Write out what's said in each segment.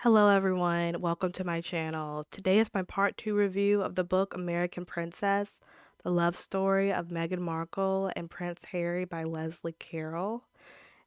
Hello, everyone. Welcome to my channel. Today is my part two review of the book American Princess, the love story of Meghan Markle and Prince Harry by Leslie Carroll.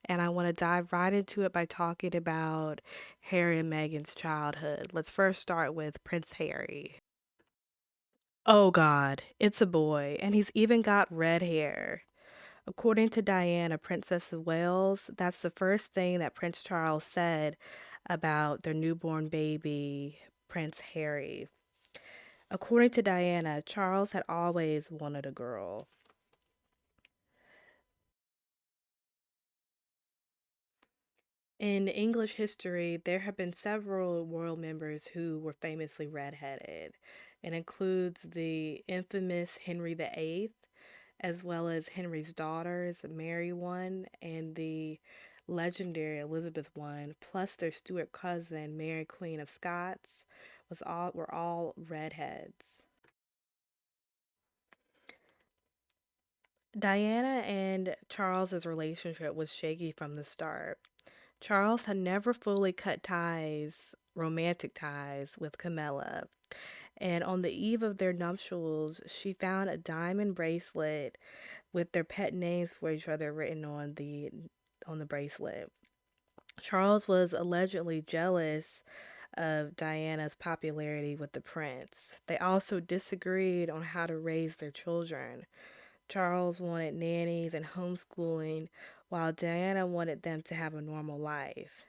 And I want to dive right into it by talking about Harry and Meghan's childhood. Let's first start with Prince Harry. Oh God, it's a boy, and he's even got red hair. According to Diana, Princess of Wales, that's the first thing that Prince Charles said about their newborn baby, Prince Harry. According to Diana, Charles had always wanted a girl. In English history, there have been several royal members who were famously redheaded. It includes the infamous Henry VIII, as well as Henry's daughters, Mary I and the legendary Elizabeth I, plus their Stuart cousin, Mary Queen of Scots, were all redheads. Diana and Charles's relationship was shaky from the start. Charles had never fully cut ties, romantic ties, with Camilla, and on the eve of their nuptials, she found a diamond bracelet with their pet names for each other written on the bracelet. Charles was allegedly jealous of Diana's popularity with the prince. They also disagreed on how to raise their children. Charles wanted nannies and homeschooling, while Diana wanted them to have a normal life.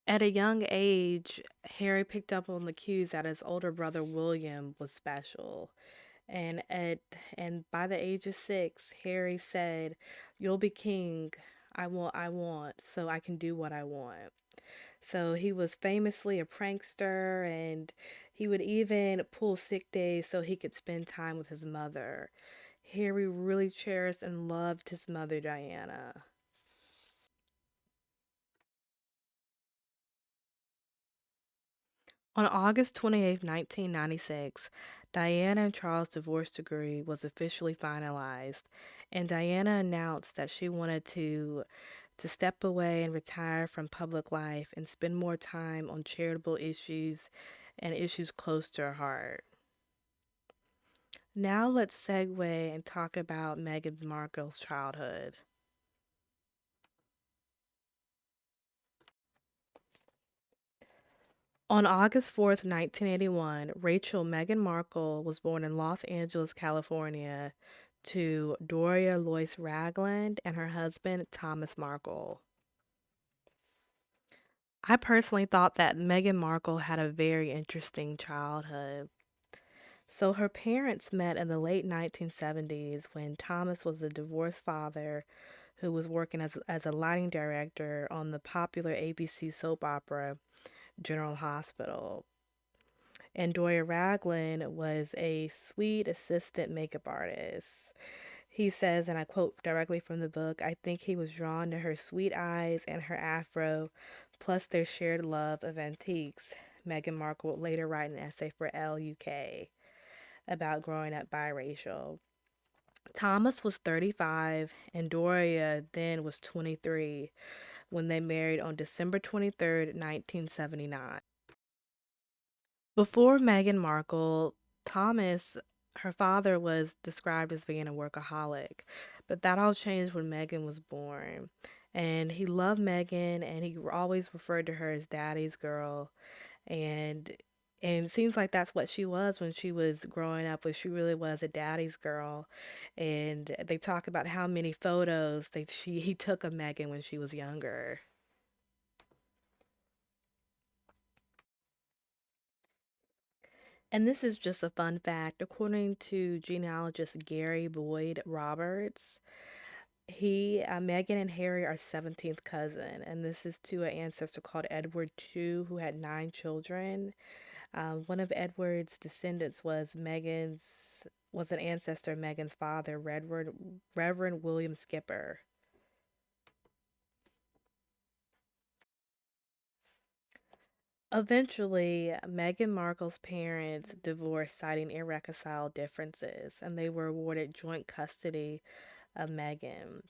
At a young age, Harry picked up on the cues that his older brother William was special. And at and by the age of 6, Harry said, "You'll be king. I want, so I can do what I want." So he was famously a prankster, and he would even pull sick days so he could spend time with his mother. Harry really cherished and loved his mother, Diana. On August 28, 1996, Diana and Charles' divorce decree was officially finalized, and Diana announced that she wanted to step away and retire from public life and spend more time on charitable issues and issues close to her heart. Now let's segue and talk about Meghan Markle's childhood. On August 4th, 1981, Rachel Meghan Markle was born in Los Angeles, California, to Doria Lois Ragland and her husband, Thomas Markle. I personally thought that Meghan Markle had a very interesting childhood. So her parents met in the late 1970s when Thomas was a divorced father who was working as a lighting director on the popular ABC soap opera General Hospital. And Doria Raglan was a sweet assistant makeup artist. He says, and I quote directly from the book, "I think he was drawn to her sweet eyes and her afro, plus their shared love of antiques." Meghan Markle would later write an essay for Elle UK about growing up biracial. Thomas was 35 and Doria then was 23 when they married on December 23rd, 1979. Before Meghan Markle, Thomas, her father, was described as being a workaholic, but that all changed when Meghan was born. And he loved Meghan, and he always referred to her as daddy's girl. And and it seems like that's what she was when she was growing up, but she really was a daddy's girl. And they talk about how many photos he took of Meghan when she was younger. And this is just a fun fact. According to genealogist Gary Boyd Roberts, Meghan and Harry are 17th cousin, and this is to an ancestor called Edward II, who had 9 children. One of Edward's descendants was an ancestor of Meghan's father, Reverend William Skipper. Eventually, Meghan Markle's parents divorced, citing irreconcilable differences, and they were awarded joint custody of Meghan.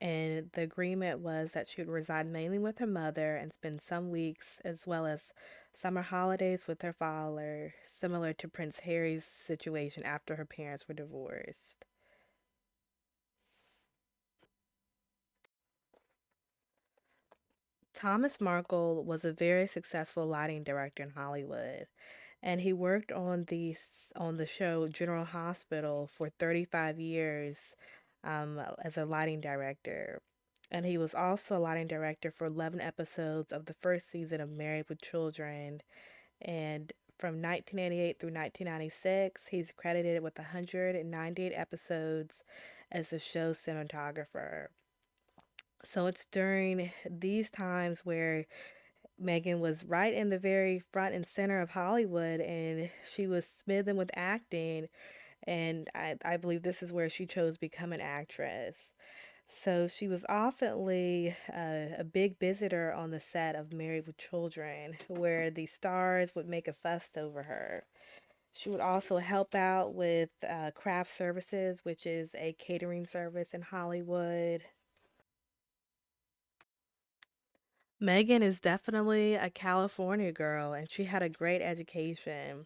And the agreement was that she would reside mainly with her mother and spend some weeks as well as summer holidays with her father, similar to Prince Harry's situation after her parents were divorced. Thomas Markle was a very successful lighting director in Hollywood, and he worked on the show General Hospital for 35 years as a lighting director. And he was also a lighting director for 11 episodes of the first season of Married with Children. And from 1988 through 1996, he's credited with 198 episodes as the show's cinematographer. So it's during these times where Megan was right in the very front and center of Hollywood, and she was smitten with acting. And I believe this is where she chose to become an actress. So she was oftenly a big visitor on the set of Married with Children, where the stars would make a fuss over her. She would also help out with craft services, which is a catering service in Hollywood. Megan is definitely a California girl, and she had a great education.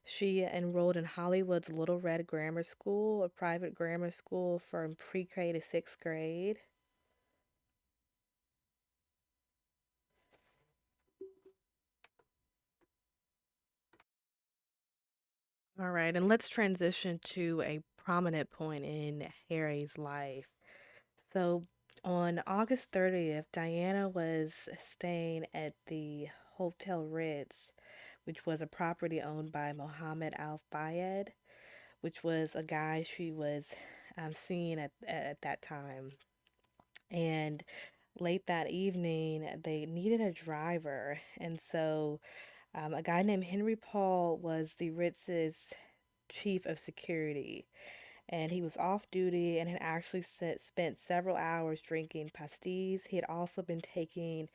She enrolled in Hollywood's Little Red Grammar School, a private grammar school from pre-K to sixth grade. All right, and let's transition to a prominent point in Harry's life. So, on August 30th, Diana was staying at the Hotel Ritz, which was a property owned by Mohammed Al Fayed, which was a guy she was seeing at that time. And late that evening, they needed a driver. And so a guy named Henry Paul was the Ritz's chief of security. And he was off duty and had actually spent several hours drinking pasties. He had also been taking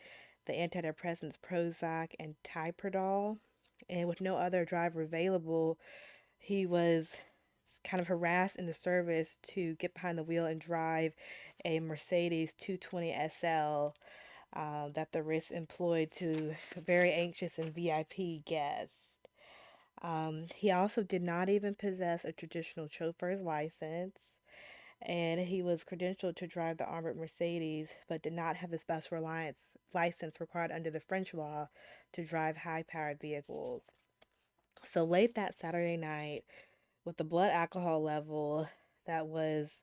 the antidepressants Prozac and Typrodol. And with no other driver available, he was kind of harassed in the service to get behind the wheel and drive a Mercedes 220 SL that the Ritz employed to very anxious and VIP guests. He also did not even possess a traditional chauffeur's license, and he was credentialed to drive the armored Mercedes, but did not have the special reliance license required under the French law to drive high-powered vehicles. So late that Saturday night, with the blood alcohol level that was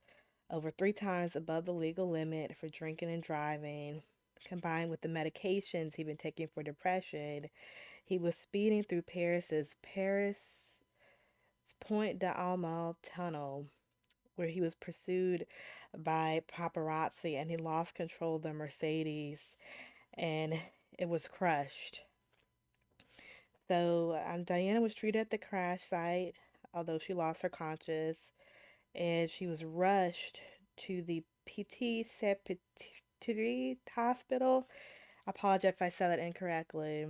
over 3 times above the legal limit for drinking and driving, combined with the medications he'd been taking for depression, he was speeding through Paris Point d'Alma tunnel, where he was pursued by paparazzi and he lost control of the Mercedes and it was crushed. So Diana was treated at the crash site, although she lost her conscious, and she was rushed to the Petit Sepulchre Hospital. I apologize if I said that incorrectly.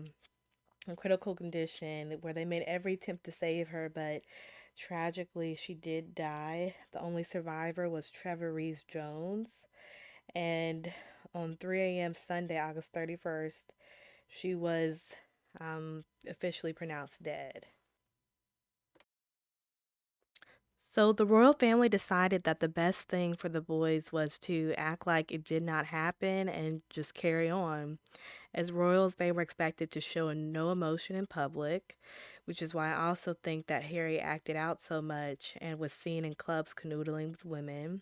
In critical condition, where they made every attempt to save her, but tragically she did die. The only survivor was Trevor Rees Jones, and on 3 a.m. Sunday, August 31st, she was officially pronounced dead. So the royal family decided that the best thing for the boys was to act like it did not happen and just carry on. As royals, they were expected to show no emotion in public, which is why I also think that Harry acted out so much and was seen in clubs canoodling with women.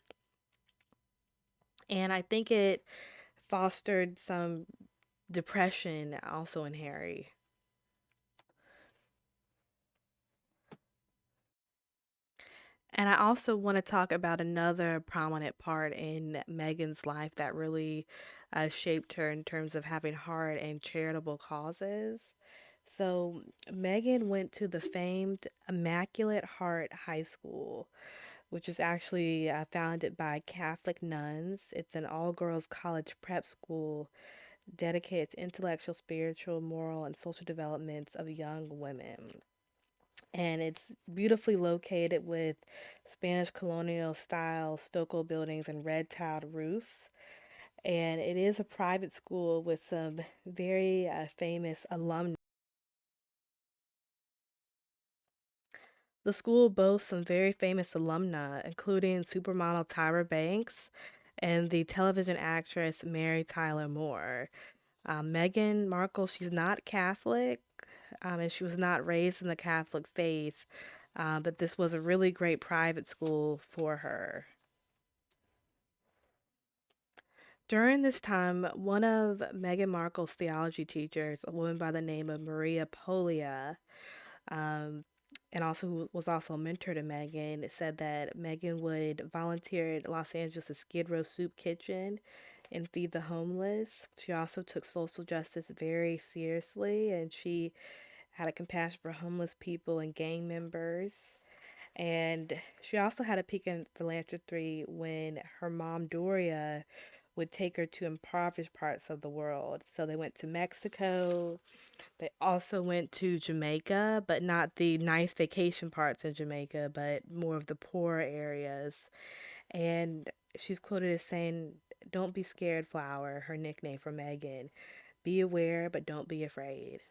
And I think it fostered some depression also in Harry. And I also want to talk about another prominent part in Megan's life that really shaped her in terms of having heart and charitable causes. So, Megan went to the famed Immaculate Heart High School, which is actually founded by Catholic nuns. It's an all girls college prep school dedicated to intellectual, spiritual, moral, and social developments of young women. and it's beautifully located with Spanish colonial style stucco buildings and red tiled roofs. And it is a private school with some very famous alumni. The school boasts some very famous alumni, including supermodel Tyra Banks and the television actress Mary Tyler Moore. Meghan Markle, she's not Catholic, and she was not raised in the Catholic faith, but this was a really great private school for her. During this time, one of Meghan Markle's theology teachers, a woman by the name of Maria Polia, um, and also who was also a mentor to Meghan, said that Meghan would volunteer at Los Angeles' Skid Row Soup Kitchen and feed the homeless. She also took social justice very seriously, and she had a compassion for homeless people and gang members. And she also had a peak in philanthropy when her mom, Doria, would take her to impoverished parts of the world. So they went to Mexico. They also went to Jamaica, but not the nice vacation parts of Jamaica, but more of the poor areas. And she's quoted as saying, "Don't be scared, Flower," her nickname for Megan. Be aware, but don't be afraid.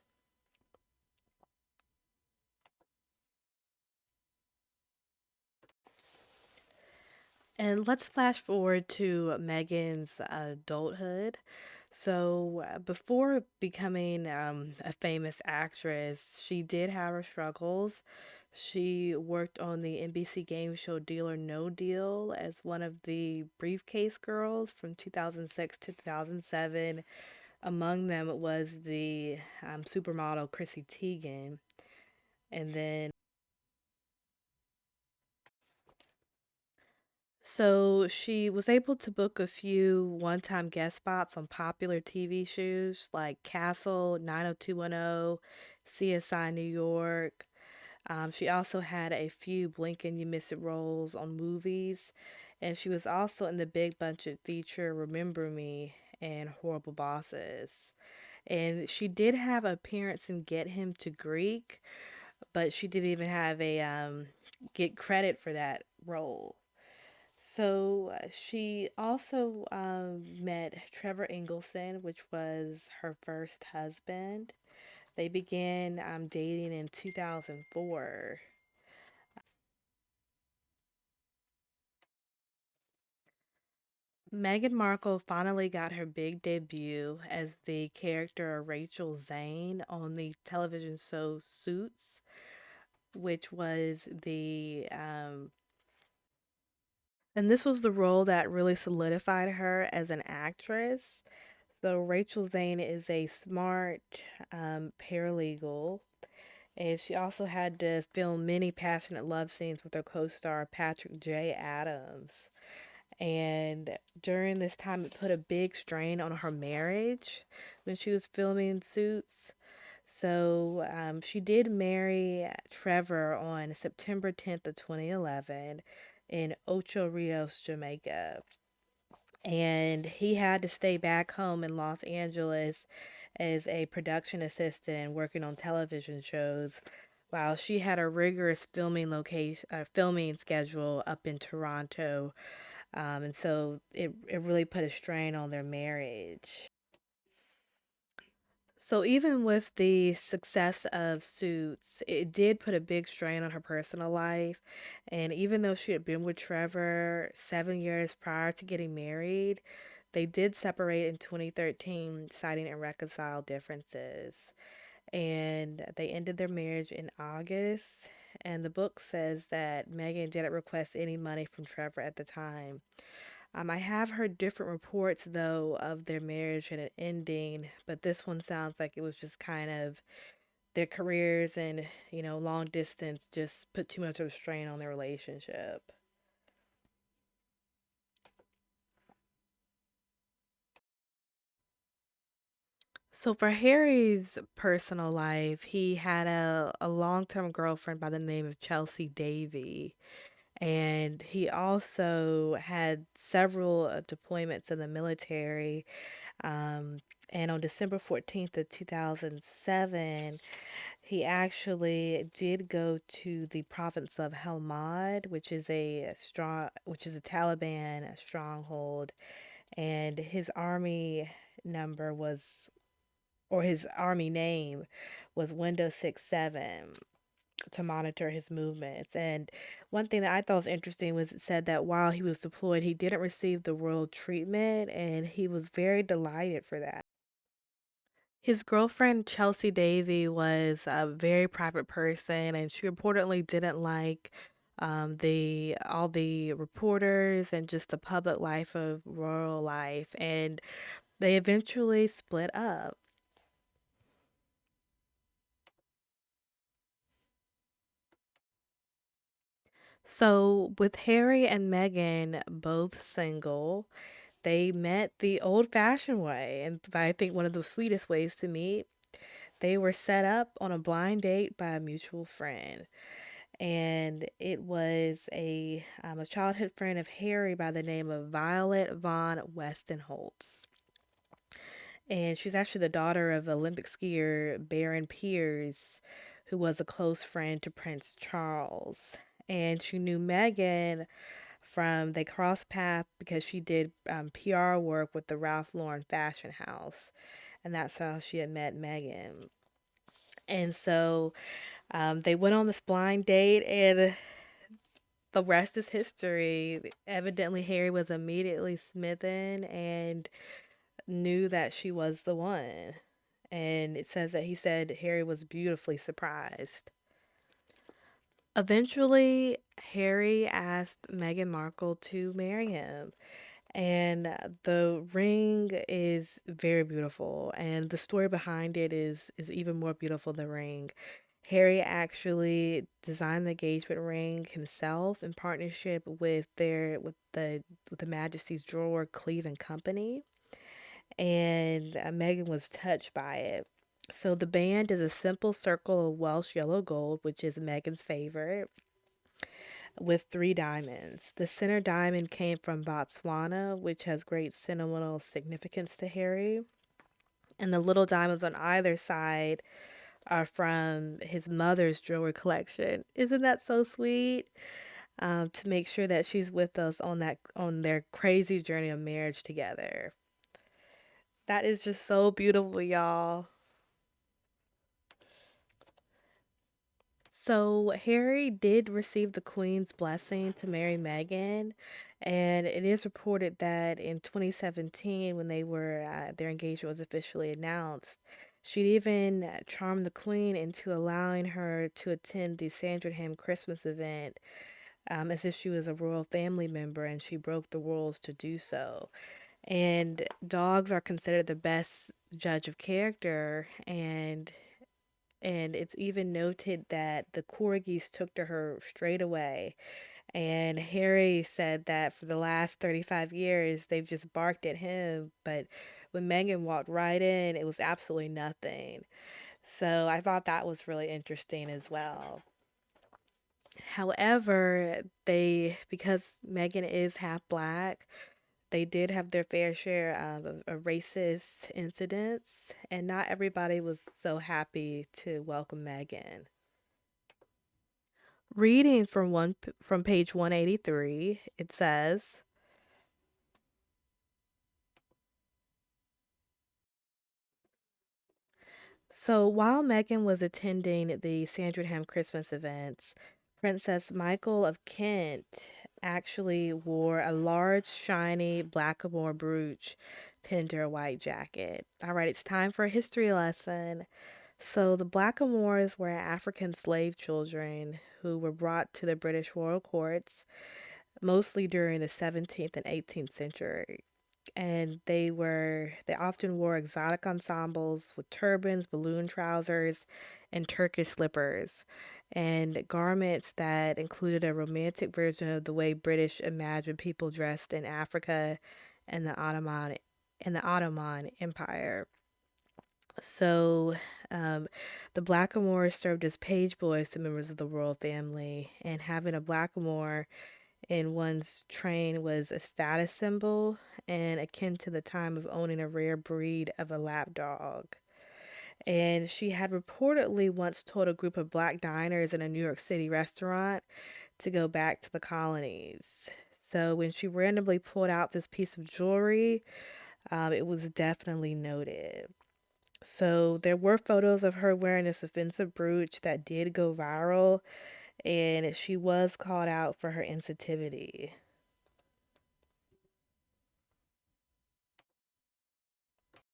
And let's flash forward to Megan's adulthood. So, before becoming a famous actress, she did have her struggles. She worked on the NBC game show Deal or No Deal as one of the briefcase girls from 2006 to 2007. Among them was the supermodel Chrissy Teigen. And then So she was able to book a few one-time guest spots on popular TV shows like Castle, 90210, CSI New York. She also had a few blink and you miss it roles on movies, and she was also in the big budget feature Remember Me and Horrible Bosses. And she did have an appearance in Get Him to Greek, but she didn't even have a get credit for that role. So she also met Trevor Ingleson, which was her first husband. They began dating in 2004. Meghan Markle finally got her big debut as the character Rachel Zane on the television show Suits, which was and this was the role that really solidified her as an actress. So Rachel Zane is a smart paralegal, and she also had to film many passionate love scenes with her co-star Patrick J. Adams. And during this time, it put a big strain on her marriage when she was filming Suits. So she did marry Trevor on September 10th of 2011 in Ocho Rios, Jamaica, and he had to stay back home in Los Angeles as a production assistant working on television shows while she had a rigorous filming schedule up in Toronto. And so it really put a strain on their marriage. So even with the success of Suits, it did put a big strain on her personal life. And even though she had been with Trevor 7 years prior to getting married, they did separate in 2013, citing irreconciled differences. And they ended their marriage in August. And the book says that Megan didn't request any money from Trevor at the time. I have heard different reports though of their marriage and it ending, but this one sounds like it was just kind of their careers and, long distance just put too much of a strain on their relationship. So for Harry's personal life, he had a long-term girlfriend by the name of Chelsea Davy, and he also had several deployments in the military. Um, and on December 14th of 2007, He actually did go to the province of Helmand, which is a Taliban stronghold, and his army number was, or his army name was Window 67 to monitor his movements. And one thing that I thought was interesting was it said that while he was deployed, he didn't receive the royal treatment, and he was very delighted for that. His girlfriend, Chelsea Davy, was a very private person, and she reportedly didn't like the all the reporters and just the public life of royal life, and they eventually split up. So, with Harry and Meghan both single, they met the old-fashioned way, and I think one of the sweetest ways to meet. They were set up on a blind date by a mutual friend, and it was a childhood friend of Harry by the name of Violet von Westenholz. And she's actually the daughter of Olympic skier Baron Piers, who was a close friend to Prince Charles. And she knew Meghan from they crossed paths because she did PR work with the Ralph Lauren fashion house, and that's how she had met Meghan. And so they went on this blind date, and the rest is history. Evidently, Harry was immediately smitten and knew that she was the one. And it says that he said Harry was beautifully surprised. Eventually, Harry asked Meghan Markle to marry him. And the ring is very beautiful, and the story behind it is even more beautiful than the ring. Harry actually designed the engagement ring himself in partnership with the Majesty's Jeweler Cleve and Company, and Meghan was touched by it. So the band is a simple circle of Welsh yellow gold, which is Meghan's favorite, with three diamonds. The center diamond came from Botswana, which has great sentimental significance to Harry. And the little diamonds on either side are from his mother's jewelry collection. Isn't that so sweet? To make sure that she's with us on their crazy journey of marriage together. That is just so beautiful, y'all. So Harry did receive the Queen's blessing to marry Meghan, and it is reported that in 2017, when their engagement was officially announced, she'd even charmed the Queen into allowing her to attend the Sandringham Christmas event, as if she was a royal family member, and she broke the rules to do so. And dogs are considered the best judge of character, and it's even noted that the corgis took to her straight away. And Harry said that for the last 35 years, they've just barked at him. But when Meghan walked right in, it was absolutely nothing. So I thought that was really interesting as well. However, because Meghan is half black, they did have their fair share of racist incidents, and not everybody was so happy to welcome Meghan. Reading from page 183, it says, so while Meghan was attending the Sandringham Christmas events, Princess Michael of Kent actually wore a large, shiny blackamoor brooch pinned to her white jacket. All right, it's time for a history lesson. So the blackamoors were African slave children who were brought to the British royal courts mostly during the 17th and 18th century. And they often wore exotic ensembles with turbans, balloon trousers, and Turkish slippers, and garments that included a romantic version of the way British imagined people dressed in Africa and the Ottoman Empire. So, um, the blackamoors served as page boys to members of the royal family, and having a blackamoor in one's train was a status symbol and akin to the time of owning a rare breed of a lap dog. And she had reportedly once told a group of black diners in a New York City restaurant to go back to the colonies. So when she randomly pulled out this piece of jewelry, it was definitely noted. So there were photos of her wearing this offensive brooch that did go viral, and she was called out for her insensitivity.